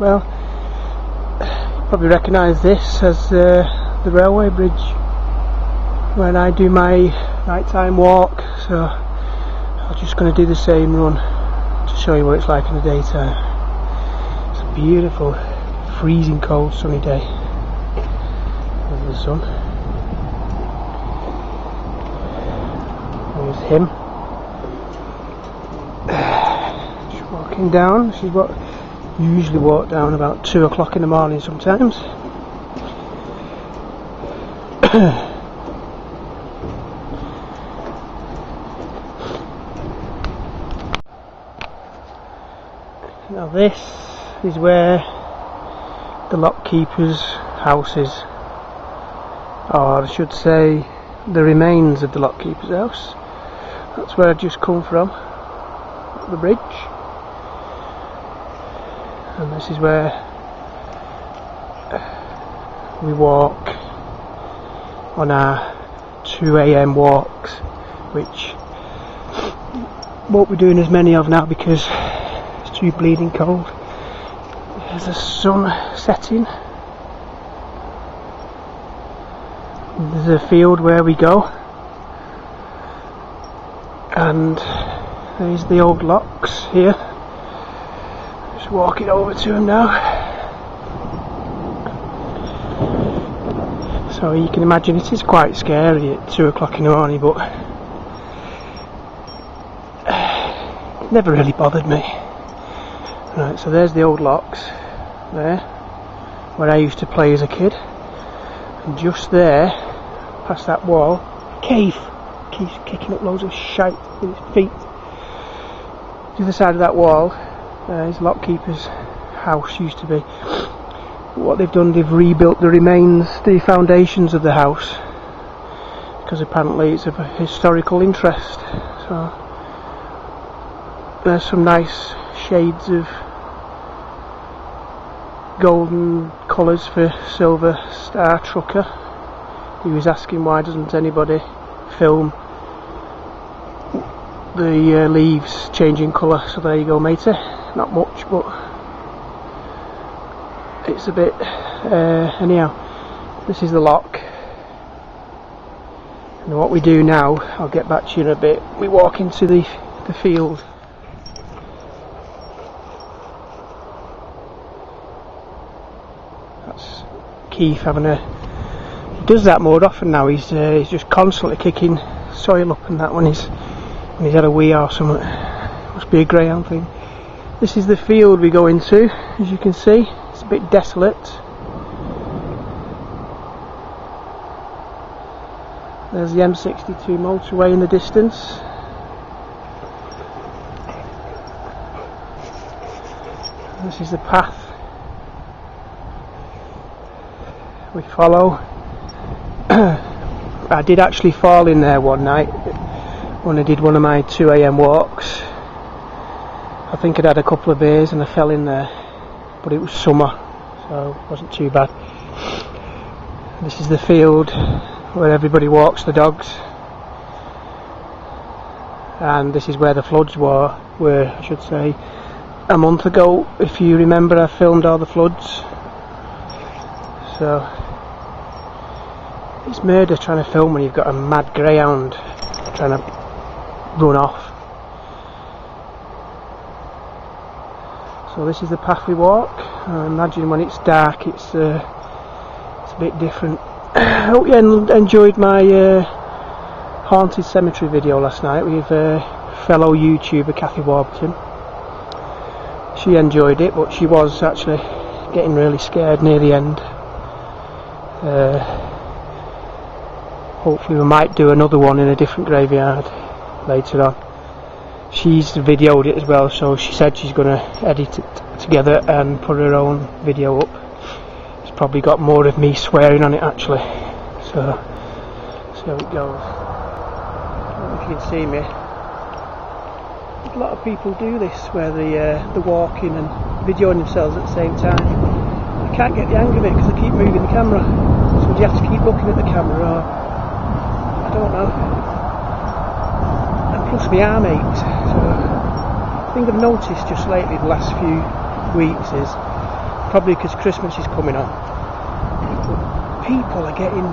Well, you probably recognise this as the railway bridge when I do my night time walk, so I'm just going to do the same run to show you what it's like in the daytime. It's a beautiful, freezing cold sunny day. There's the sun. There's him. Just walking down. She's usually walk down about 2 o'clock in the morning sometimes. Now this is where the lockkeeper's house is, or I should say the remains of the lockkeeper's house. That's where I've just come from, the bridge, and this is where we walk on our 2 AM walks, which won't be doing as many of now because it's too bleeding cold. There's the sun setting. There's a field where we go, and there's the old locks here. Just walking over to them now. So you can imagine it is quite scary at 2 o'clock in the morning, but it never really bothered me. Right, so there's the old locks there, where I used to play as a kid, and just there, past that wall, Keith keeps kicking up loads of shite with his feet. To the other side of that wall, his lockkeeper's house used to be. What they've done, they've rebuilt the remains, the foundations of the house, because apparently it's of a historical interest. So there's some nice shades of golden colours for Silver Star Trucker. He was asking why doesn't anybody film the leaves changing colour. So there you go, matey. Not much, but it's a bit anyhow. This is the lock, and what we do now, I'll get back to you in a bit. We walk into the field. That's Keith having a. He does that more often now. He's just constantly kicking soil up and that when he's had a wee or something. Must be a greyhound thing. This is the field we go into. As you can see, it's a bit desolate. There's the M62 motorway in the distance. This is the path we follow. I did actually fall in there one night when I did one of my 2 AM walks. I think I'd had a couple of beers and I fell in there, but it was summer, so it wasn't too bad. This is the field where everybody walks the dogs, and this is where the floods were, I should say, a month ago. If you remember, I filmed all the floods. So it's murder trying to film when you've got a mad greyhound trying to run off. So this is the path we walk. I imagine when it's dark it's a bit different. I hope you enjoyed my haunted cemetery video last night with fellow YouTuber Kathy Warburton. She enjoyed it, but she was actually getting really scared near the end. Hopefully we might do another one in a different graveyard later on. She's videoed it as well, so she said she's going to edit it together and put her own video up. It's probably got more of me swearing on it actually, so see how it goes. I don't know if you can see me. A lot of people do this where they're walking and videoing themselves at the same time. I can't get the hang of it because I keep moving the camera, so do you have to keep looking at the camera, or I don't know. And plus my arm aches, so the thing I've noticed just lately the last few weeks is probably because Christmas is coming on. But people are getting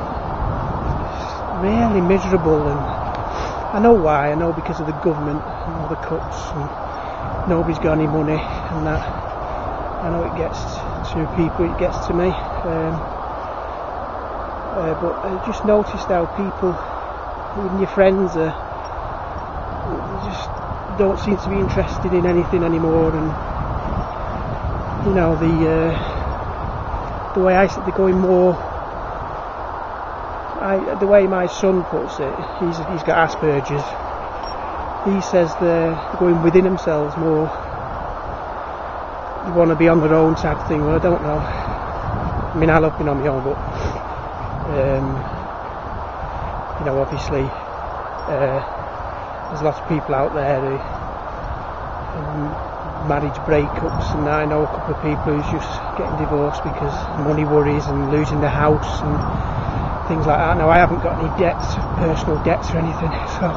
really miserable, and I know why. I know because of the government and all the cuts, and nobody's got any money and that. I know it gets to people, it gets to me. But I just noticed how people, even your friends, just don't seem to be interested in anything anymore. And you know, the way they're going more. The way my son puts it, he's got Asperger's. He says they're going within themselves more. You want to be on their own type of thing. Well, I don't know. I mean, I love being on my own, but you know, obviously there's lots of people out there who marriage breakups, and I know a couple of people who's just getting divorced because money worries and losing their house and things like that. Now, I haven't got any debts, personal debts or anything, so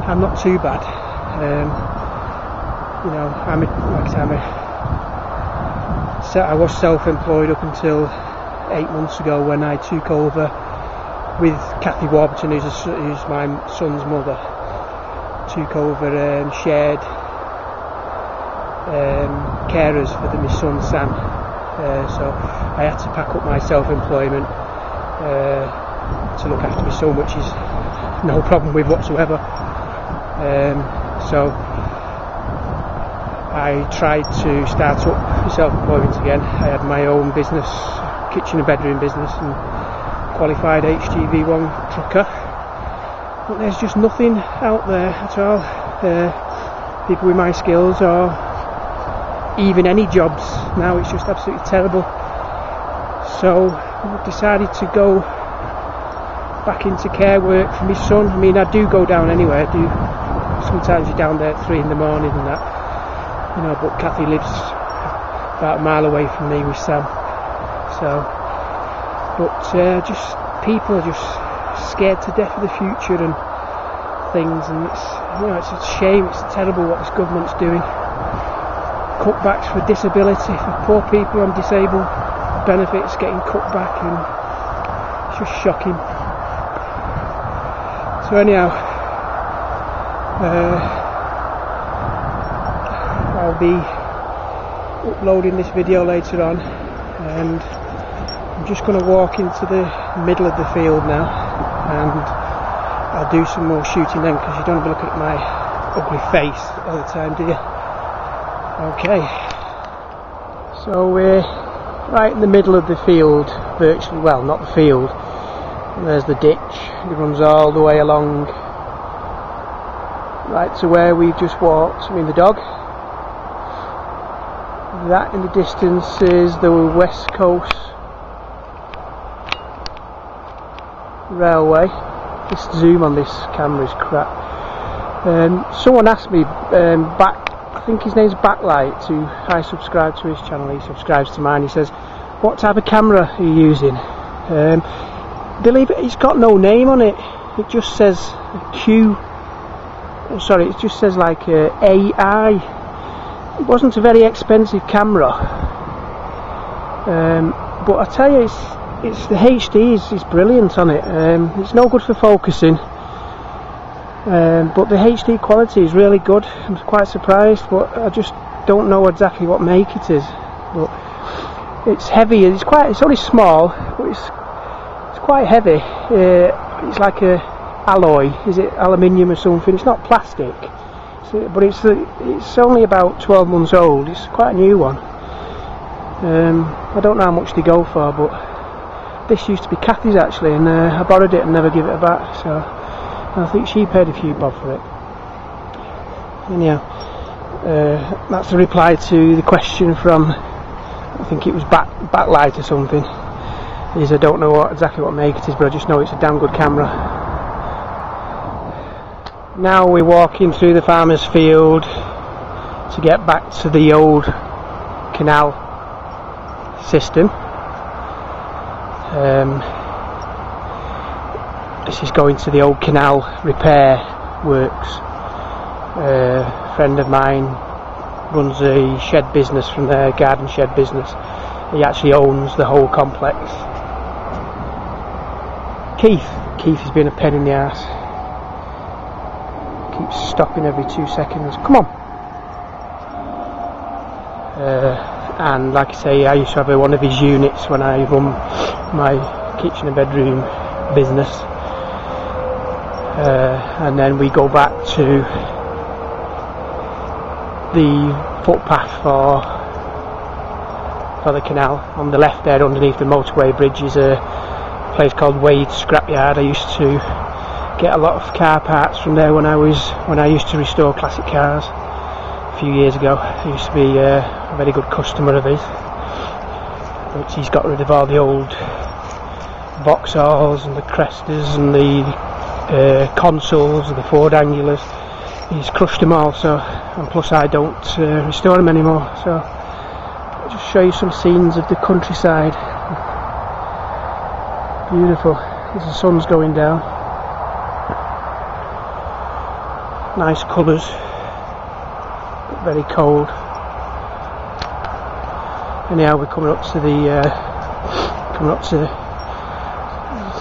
I'm not too bad. You know, I was self-employed up until 8 months ago when I took over with Kathy Warburton, who's my son's mother. Took over shared carers for my son Sam. So I had to pack up my self-employment to look after my son, which is no problem with whatsoever. So I tried to start up self-employment again. I had my own business, kitchen and bedroom business, and qualified HGV1 trucker. But there's just nothing out there at all. People with my skills, or even any jobs now. It's just absolutely terrible. So I decided to go back into care work for my son. I mean, I do go down anyway. I do. Sometimes you're down there at 3 in the morning and that, you know. But Kathy lives about a mile away from me with Sam. So, but just people are just scared to death of the future and things, and it's, you know, it's a shame. It's terrible what this government's doing. Cutbacks for disability, for poor people on disabled benefits getting cut back, and it's just shocking. So anyhow, I'll be uploading this video later on, and I'm just going to walk into the middle of the field now, and I'll do some more shooting then, because you don't want to look at my ugly face all the time, do you? Okay, so we're right in the middle of the field, virtually. Well, not the field. There's the ditch. It runs all the way along, right to where we've just walked. I mean, the dog. That in the distance is the West Coast Railway. This zoom on this camera is crap. Someone asked me I think his name's Backlight, who I subscribe to his channel. He subscribes to mine. He says, "What type of camera are you using?" Believe it, it's got no name on it. It just says Q. Sorry, it just says like AI. It wasn't a very expensive camera, but I tell you, it's the HD is brilliant on it. It's no good for focusing, but the HD quality is really good. I'm quite surprised, but I just don't know exactly what make it is. But it's heavy. It's only small, but it's quite heavy. It's like a alloy. Is it aluminium or something? It's not plastic. But it's only about 12 months old. It's quite a new one. I don't know how much they go for, but this used to be Kathy's actually, and I borrowed it and never give it back. So I think she paid a few bob for it. Anyhow, that's the reply to the question from, I think it was Backlight or something. I don't know exactly what make it is, but I just know it's a damn good camera. Now we're walking through the farmer's field to get back to the old canal system. This is going to the old canal repair works. A friend of mine runs a shed business from there, garden shed business, He actually owns the whole complex. Keith has been a pain in the ass. Keeps stopping every 2 seconds. Come on. And like I say, I used to have one of his units when I run my kitchen and bedroom business. And then we go back to the footpath for the canal. On the left there, underneath the motorway bridge, is a place called Wade's Scrapyard. I used to get a lot of car parts from there when I used to restore classic cars a few years ago. I used to be a very good customer of his, but he's got rid of all the old Vauxhalls and the Crestas and the consoles and the Ford Angulars. He's crushed them all, so, and plus I don't restore them anymore. So I'll just show you some scenes of the countryside. Beautiful as the sun's going down. Nice colours, but very cold. Anyhow, we're coming up to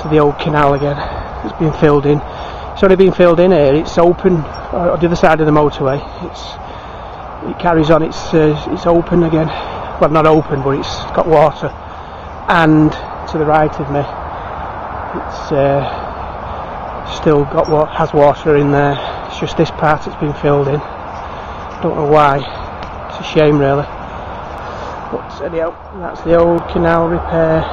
the old canal again. It's been filled in. It's only been filled in here. It's open on the other side of the motorway. It carries on. It's open again. Well, not open, but it's got water. And to the right of me, it's still has water in there. It's just this part that's been filled in. Don't know why. It's a shame, really. But anyhow, that's the old canal repair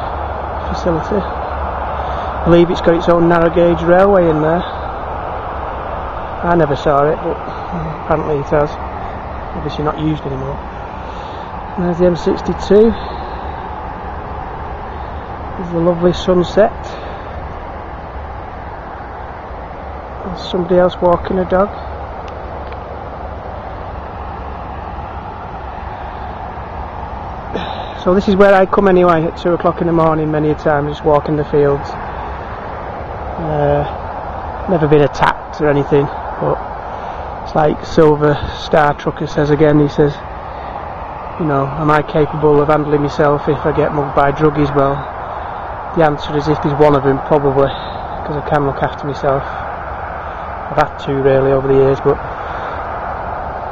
facility. I believe it's got its own narrow gauge railway in there. I never saw it, but apparently it has. Obviously not used anymore. And there's the M62. There's the lovely sunset. There's somebody else walking a dog. So this is where I come anyway at 2 o'clock in the morning many a time, just walking the fields. Never been attacked or anything, but it's like Silver Star Trucker says again. He says, you know, am I capable of handling myself if I get mugged by druggies? Well, the answer is if there's one of them, probably, because I can look after myself. I've had to really over the years, but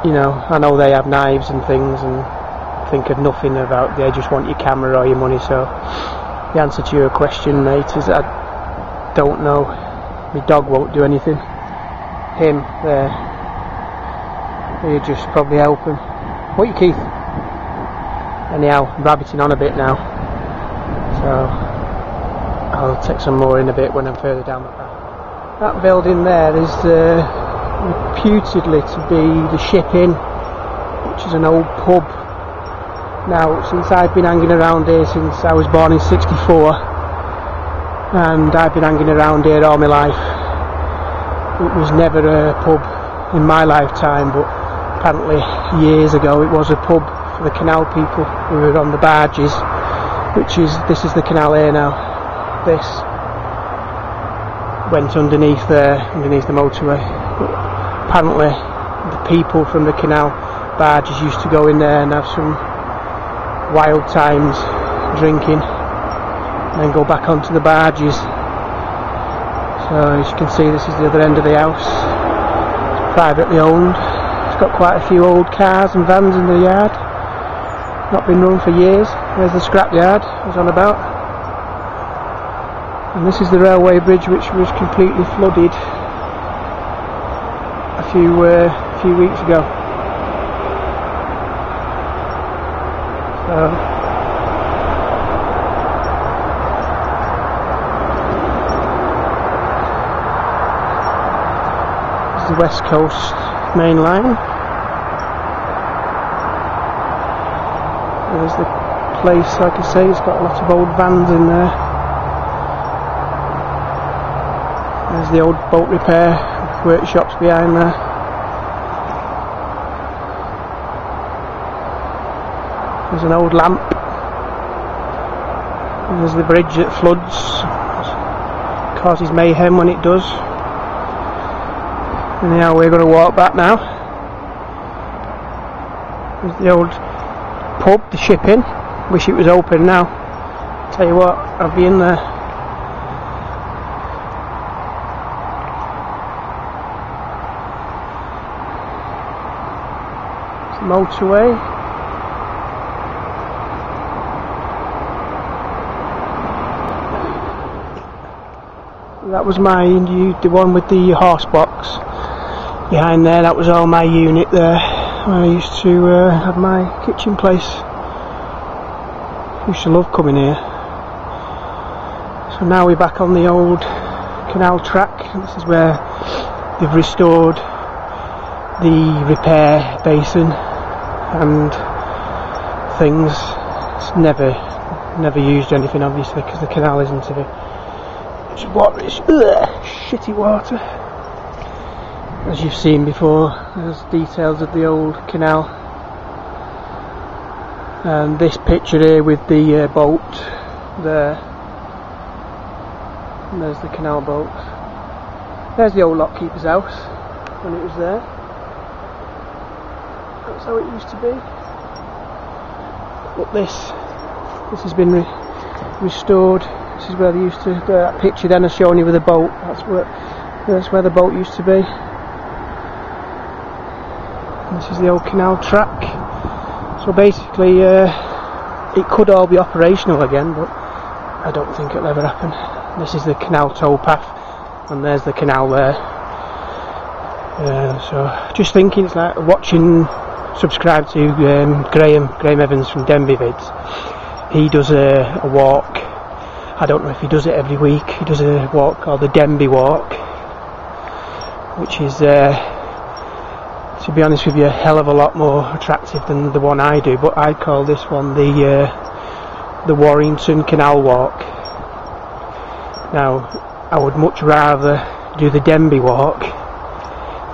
you know, I know they have knives and things and think of nothing about, they just want your camera or your money. So the answer to your question, mate, is I don't know. My dog won't do anything. Him there, you just probably help him. What you, Keith? Anyhow, I'm rabbiting on a bit now, so I'll take some more in a bit when I'm further down the path. That building there is reputedly to be the Ship Inn, which is an old pub. Now, since I've been hanging around here since I was born in '64, and I've been hanging around here all my life, it was never a pub in my lifetime, but apparently years ago it was a pub for the canal people who were on the barges, this is the canal here now. This went underneath there, underneath the motorway. But apparently the people from the canal barges used to go in there and have some wild times drinking and then go back onto the barges. So as you can see, this is the other end of the house. It's privately owned. It's got quite a few old cars and vans in the yard. Not been run for years. There's the scrapyard I was on about. And this is the railway bridge, which was completely flooded a few weeks ago. So the West Coast main line. There's the place, like I say, it's got a lot of old vans in there. There's the old boat repair workshops behind there. There's an old lamp. And there's the bridge that floods, causes mayhem when it does. Anyhow, we're going to walk back now. There's the old pub, the Ship Inn. Wish it was open now. Tell you what, I'll be in there. It's the motorway. That was my, the one with the horse box behind there. That was all my unit there. I used to have my kitchen place. Used to love coming here. So now we're back on the old canal track, and this is where they've restored the repair basin and things. It's never used anything, obviously, because the canal isn't in it. It's water, it's shitty water. As you've seen before, there's details of the old canal. And this picture here with the boat there. And there's the canal boat. There's the old lockkeeper's house when it was there. That's how it used to be. But this has been restored. This is where they used to. That picture then is showing you with the boat. That's where the boat used to be. And this is the old canal track. So basically, it could all be operational again, but I don't think it'll ever happen. This is the canal towpath, and there's the canal there. So just thinking, it's like watching. Subscribe to Graham Evans from Denby Vids. He does a walk. I don't know if he does it every week. He does a walk called the Denby Walk, which is, to be honest with you, a hell of a lot more attractive than the one I do. But I call this one the Warrington Canal Walk. Now, I would much rather do the Denby Walk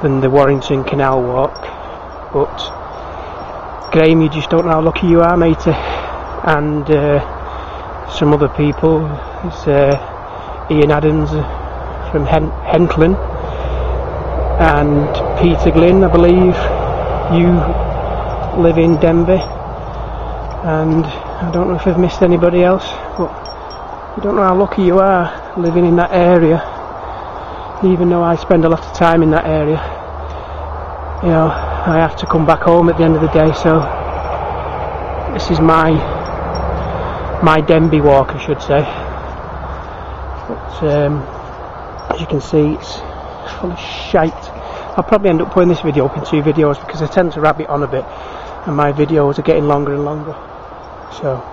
than the Warrington Canal Walk. But Graham, you just don't know how lucky you are, matey. And some other people, it's Ian Adams from Hentland, and Peter Glynn, I believe you live in Denby, and I don't know if I've missed anybody else, but you don't know how lucky you are living in that area. Even though I spend a lot of time in that area, you know, I have to come back home at the end of the day. So this is my Denby walk, I should say. But as you can see, it's full of shite. I'll probably end up putting this video up in 2 videos because I tend to rabbit on a bit, and my videos are getting longer and longer. So,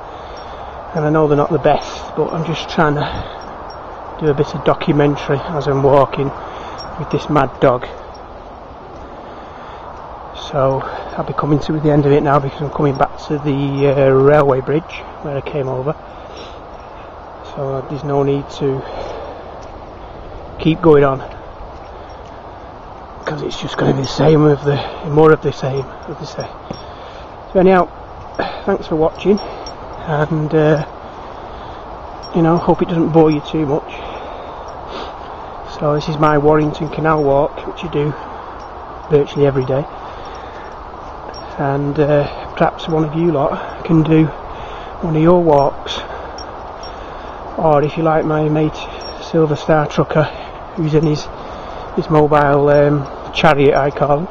and I know they're not the best, but I'm just trying to do a bit of documentary as I'm walking with this mad dog. So I'll be coming to the end of it now because I'm coming back to the railway bridge where I came over. So there's no need to keep going on because it's just going to be the same with more of the same, as they say. So anyhow, thanks for watching, and you know, hope it doesn't bore you too much. So this is my Warrington Canal Walk, which I do virtually every day. And perhaps one of you lot can do one of your walks, or if you like my mate Silver Star Trucker, who's in his mobile chariot, I call him,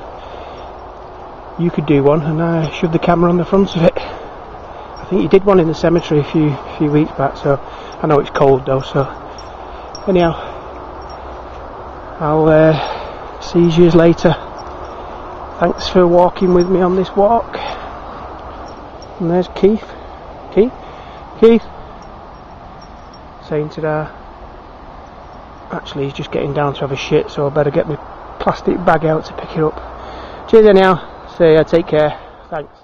you could do one, and shove the camera on the front of it. I think you did one in the cemetery a few weeks back, so I know it's cold though. So anyhow, I'll see you later. Thanks for walking with me on this walk. And there's Keith. Keith saying ta-da. Actually, he's just getting down to have a shit, so I better get my plastic bag out to pick it up. Cheers anyhow. See ya, take care. Thanks.